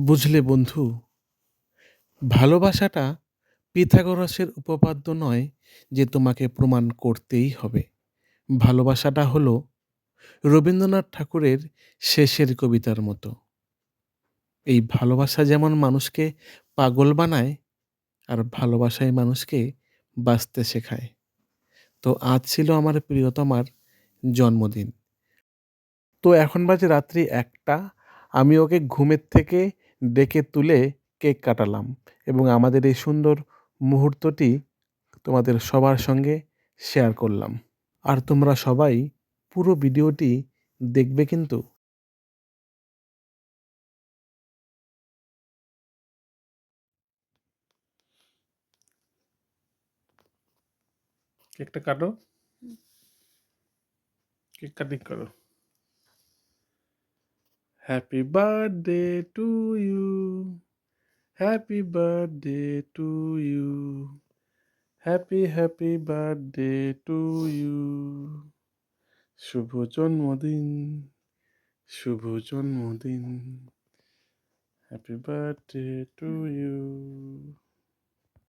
বুঝলে বন্ধু, ভালোবাসাটা পিথাগোরাসের উপপাদ্য নয় যে তোমাকে প্রমাণ করতেই হবে। ভালোবাসাটা হলো রবীন্দ্রনাথ ঠাকুরের শেষের কবিতার মতো। এই ভালোবাসা যেমন মানুষকে পাগল বানায়, আর ভালোবাসাই মানুষকে বাঁচতে শেখায়। তো আজ ছিল আমার প্রিয়তমার জন্মদিন। তো এখন বাজে রাত্রি ১টা। আমি ওকে ঘুমের থেকে ডেকে তুলে কেক কাটালাম এবং আমাদের এই সুন্দর মুহূর্তটি তোমাদের সবার সঙ্গে শেয়ার করলাম। আর তোমরা সবাই পুরো ভিডিওটি দেখবে কিন্তু। কেকটা কাটো, কেক কাটিং করো। Happy birthday to you, happy birthday to you, happy birthday to you. শুভ জন্মদিন, শুভ জন্মদিন, হ্যাপি বার্থডে টু ইউ।